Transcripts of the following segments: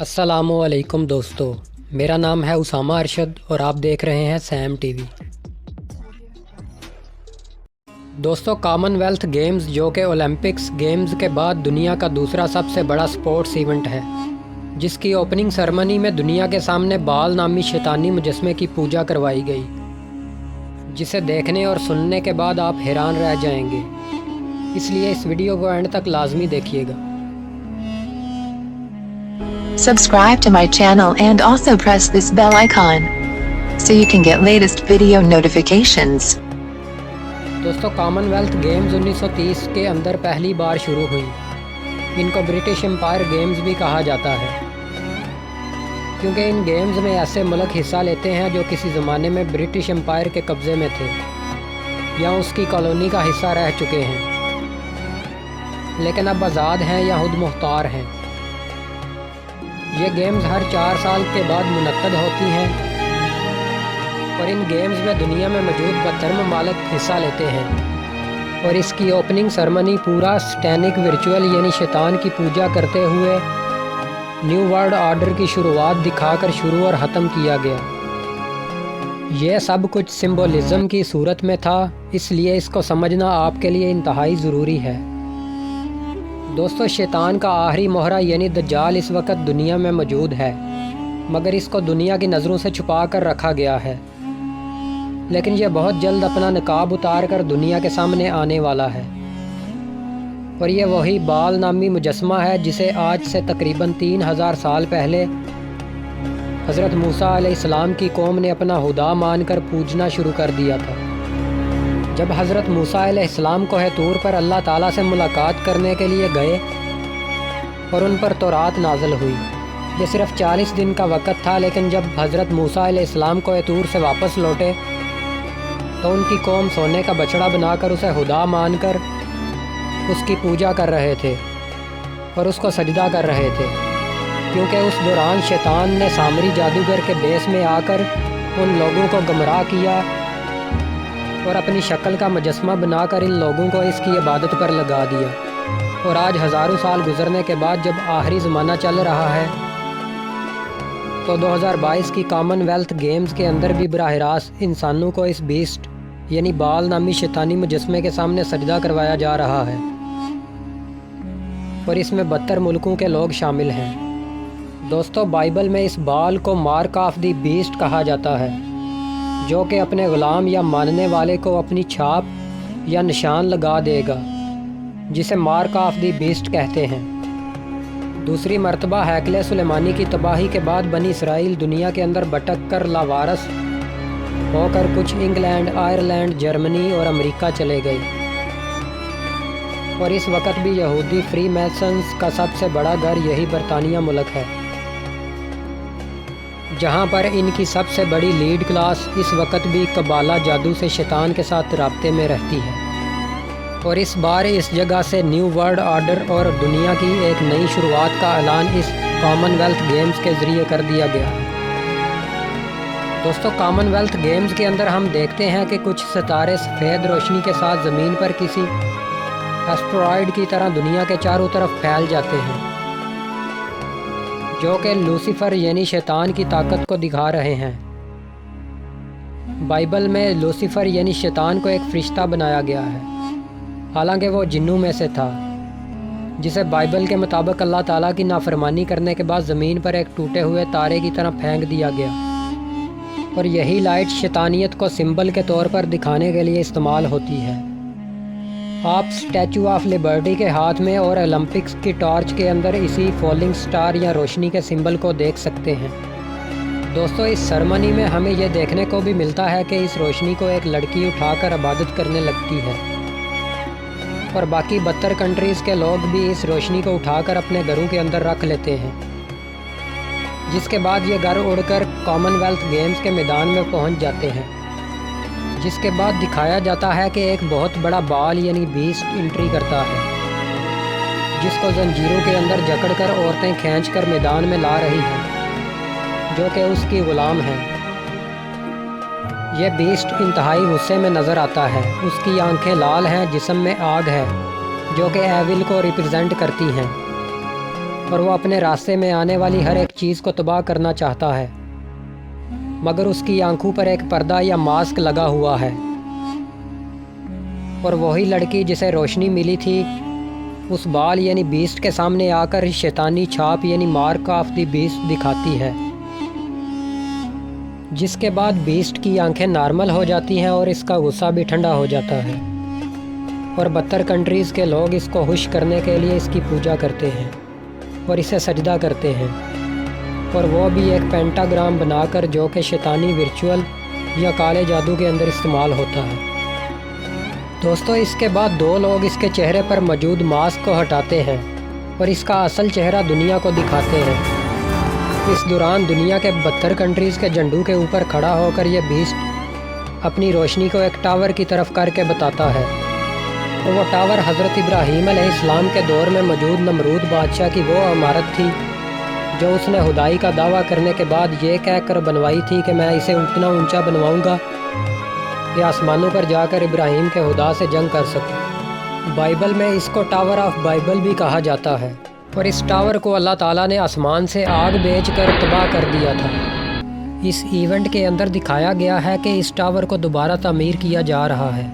अस्सलामुअलैकुम दोस्तों, मेरा नाम है उसामा अरशद और आप देख रहे हैं सैम टीवी। दोस्तों, कॉमनवेल्थ गेम्स जो कि ओलंपिक्स गेम्स के बाद दुनिया का दूसरा सबसे बड़ा स्पोर्ट्स इवेंट है, जिसकी ओपनिंग सेरेमनी में दुनिया के सामने बाल नामी शैतानी मुजस्मे की पूजा करवाई गई, जिसे देखने और सुनने के बाद आप हैरान रह जाएंगे। इसलिए इस वीडियो को एंड तक लाजमी देखिएगा। Subscribe to my channel and also press this bell icon so you can get latest video notifications. दोस्तों, कॉमनवेल्थ गेम्स 1930 के अंदर पहली बार शुरू हुई। इनको ब्रिटिश एम्पायर गेम्स भी कहा जाता है, क्योंकि इन गेम्स में ऐसे मुल्क हिस्सा लेते हैं जो किसी ज़माने में ब्रिटिश एम्पायर के कब्ज़े में थे या उसकी कॉलोनी का हिस्सा रह चुके हैं, लेकिन अब आज़ाद हैं या खुद मुख्तार हैं। ये गेम्स हर 4 साल के बाद मुनक्कद होती हैं और इन गेम्स में दुनिया में मौजूद 72 ममालिक हिस्सा लेते हैं। और इसकी ओपनिंग सेरेमनी पूरा सैटेनिक रिचुअल यानी शैतान की पूजा करते हुए न्यू वर्ल्ड ऑर्डर की शुरुआत दिखाकर शुरू और ख़त्म किया गया। यह सब कुछ सिंबोलिज़म की सूरत में था, इसलिए इसको समझना आपके लिए इंतहाई ज़रूरी है। दोस्तों, शैतान का आखिरी मोहरा यानी दज्जाल इस वक्त दुनिया में मौजूद है, मगर इसको दुनिया की नज़रों से छुपा कर रखा गया है। लेकिन यह बहुत जल्द अपना नकाब उतार कर दुनिया के सामने आने वाला है। और यह वही बाल नामी मुजस्मा है जिसे आज से तकरीबन 3000 साल पहले हज़रत मूसा अलैहिस्सलाम की कौम ने अपना खुदा मानकर पूजना शुरू कर दिया था। जब हज़रत मूसा अलैहिस्सलाम कोह तूर पर अल्लाह ताला से मुलाकात करने के लिए गए और उन पर तौरात नाज़िल हुई। ये सिर्फ़ 40 दिन का वक़्त था, लेकिन जब हज़रत मूसा अलैहिस्सलाम कोह तूर से वापस लौटे तो उनकी कौम सोने का बछड़ा बनाकर उसे खुदा मानकर उसकी पूजा कर रहे थे और उसको सजदा कर रहे थे, क्योंकि उस दौरान शैतान ने सामरी जादूगर के बेस में आकर उन लोगों को गुमराह किया और अपनी शक्ल का मुजस्मा बनाकर इन लोगों को इसकी इबादत पर लगा दिया। और आज हज़ारों साल गुजरने के बाद जब आखिरी ज़माना चल रहा है, तो 2022 की कॉमनवेल्थ गेम्स के अंदर भी बराह रास्त इंसानों को इस बीस्ट यानी बाल नामी शैतानी मुजस्मे के सामने सजदा करवाया जा रहा है, और इसमें 72 मुल्कों के लोग शामिल हैं। दोस्तों, बाइबल में इस बाल को मार्क ऑफ दी बीस्ट कहा जाता है, जो कि अपने ग़ुलाम या मानने वाले को अपनी छाप या निशान लगा देगा, जिसे मार्क ऑफ दी बीस्ट कहते हैं। दूसरी मर्तबा हैकले सुलेमानी की तबाही के बाद बनी इसराइल दुनिया के अंदर भटक कर लावारस होकर कुछ इंग्लैंड, आयरलैंड, जर्मनी और अमेरिका चले गए। और इस वक्त भी यहूदी फ्री मैसन्स का सबसे बड़ा घर यही बरतानिया मुल्क है, जहाँ पर इनकी सबसे बड़ी लीड क्लास इस वक्त भी कबाला जादू से शैतान के साथ राब्ते में रहती है। और इस बार इस जगह से न्यू वर्ल्ड ऑर्डर और दुनिया की एक नई शुरुआत का ऐलान इस कॉमनवेल्थ गेम्स के ज़रिए कर दिया गया है। दोस्तों, कॉमनवेल्थ गेम्स के अंदर हम देखते हैं कि कुछ सितारे सफ़ेद रोशनी के साथ ज़मीन पर किसी एस्टेरॉयड की तरह दुनिया के चारों तरफ फैल जाते हैं, जो कि लूसीफर यानी शैतान की ताकत को दिखा रहे हैं। बाइबल में लूसीफर यानी शैतान को एक फरिश्ता बनाया गया है, हालांकि वो जिन्नों में से था, जिसे बाइबल के मुताबिक अल्लाह ताला की नाफरमानी करने के बाद ज़मीन पर एक टूटे हुए तारे की तरह फेंक दिया गया। और यही लाइट शैतानियत को सिंबल के तौर पर दिखाने के लिए इस्तेमाल होती है। आप स्टैचू ऑफ लिबर्टी के हाथ में और ओलंपिक्स की टॉर्च के अंदर इसी फॉलिंग स्टार या रोशनी के सिंबल को देख सकते हैं। दोस्तों, इस सेरेमनी में हमें यह देखने को भी मिलता है कि इस रोशनी को एक लड़की उठाकर इबादत करने लगती है, और बाकी 72 कंट्रीज़ के लोग भी इस रोशनी को उठाकर अपने घरों के अंदर रख लेते हैं, जिसके बाद ये घर उड़कर कॉमनवेल्थ गेम्स के मैदान में पहुंच जाते हैं। जिसके बाद दिखाया जाता है कि एक बहुत बड़ा बाल यानी बीस्ट एंट्री करता है, जिसको जंजीरों के अंदर जकड़कर औरतें खींचकर मैदान में ला रही हैं, जो कि उसकी ग़ुलाम हैं। यह बीस्ट इंतहाई गुस्से में नज़र आता है। उसकी आंखें लाल हैं, जिस्म में आग है, जो कि एविल को रिप्रेजेंट करती हैं। اور وہ اپنے راستے میں آنے والی ہر ایک چیز کو تباہ کرنا چاہتا ہے، مگر اس کی آنکھوں پر ایک پردہ یا ماسک لگا ہوا ہے، اور وہی لڑکی جسے روشنی ملی تھی اس بال یعنی بیسٹ کے سامنے آ کر شیطانی چھاپ یعنی مارک آف دی بیسٹ دکھاتی ہے، جس کے بعد بیسٹ کی آنکھیں نارمل ہو جاتی ہیں اور اس کا غصہ بھی ٹھنڈا ہو جاتا ہے، اور بدتر کنٹریز کے لوگ اس کو خوش کرنے کے لیے اس کی پوجا کرتے ہیں اور اسے سجدہ کرتے ہیں، اور وہ بھی ایک پینٹاگرام بنا کر، جو کہ شیطانی ورچوئل یا کالے جادو کے اندر استعمال ہوتا ہے۔ دوستو، اس کے بعد دو لوگ اس کے چہرے پر موجود ماسک کو ہٹاتے ہیں اور اس کا اصل چہرہ دنیا کو دکھاتے ہیں۔ اس دوران دنیا کے 72 کنٹریز کے جھنڈوں کے اوپر کھڑا ہو کر یہ بیسٹ اپنی روشنی کو ایک ٹاور کی طرف کر کے بتاتا ہے، اور وہ ٹاور حضرت ابراہیم علیہ السلام کے دور میں موجود نمرود بادشاہ کی وہ عمارت تھی جو اس نے خدائی کا دعویٰ کرنے کے بعد یہ کہہ کر بنوائی تھی کہ میں اسے اتنا اونچا بنواؤں گا کہ آسمانوں پر جا کر ابراہیم کے خدا سے جنگ کر سکوں۔ بائبل میں اس کو ٹاور آف بائبل بھی کہا جاتا ہے، اور اس ٹاور کو اللہ تعالیٰ نے آسمان سے آگ بھیج کر تباہ کر دیا تھا۔ اس ایونٹ کے اندر دکھایا گیا ہے کہ اس ٹاور کو دوبارہ تعمیر کیا جا رہا ہے۔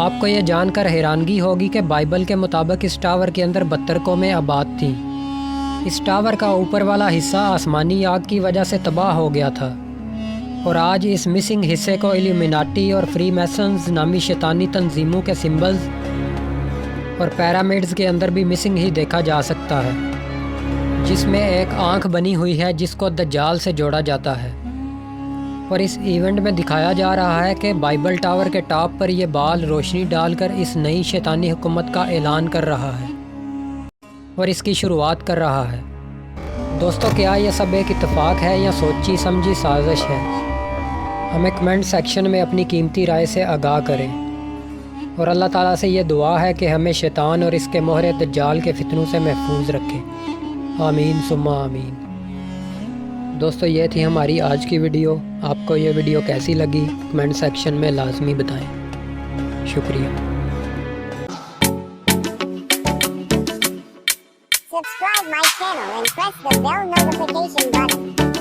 آپ کو یہ جان کر حیرانگی ہوگی کہ بائبل کے مطابق اس ٹاور کے اندر 72 قومیں آباد تھیں۔ اس ٹاور کا اوپر والا حصہ آسمانی آگ کی وجہ سے تباہ ہو گیا تھا، اور آج اس مسنگ حصے کو ایلیومیناٹی اور فری میسنز نامی شیطانی تنظیموں کے سمبلز اور پیرامڈز کے اندر بھی مسنگ ہی دیکھا جا سکتا ہے، جس میں ایک آنکھ بنی ہوئی ہے جس کو دجال سے جوڑا جاتا ہے۔ اور اس ایونٹ میں دکھایا جا رہا ہے کہ بائبل ٹاور کے ٹاپ پر یہ بال روشنی ڈال کر اس نئی شیطانی حکومت کا اعلان کر رہا ہے اور اس کی شروعات کر رہا ہے۔ دوستو، کیا یہ سب ایک اتفاق ہے یا سوچی سمجھی سازش ہے؟ ہمیں کمنٹ سیکشن میں اپنی قیمتی رائے سے آگاہ کریں، اور اللہ تعالیٰ سے یہ دعا ہے کہ ہمیں شیطان اور اس کے مہر دجال کے فتنوں سے محفوظ رکھے۔ آمین ثم آمین۔ دوستو، یہ تھی ہماری آج کی ویڈیو۔ آپ کو یہ ویڈیو کیسی لگی کمنٹ سیکشن میں لازمی بتائیں۔ شکریہ۔ Subscribe my channel and press the bell notification button.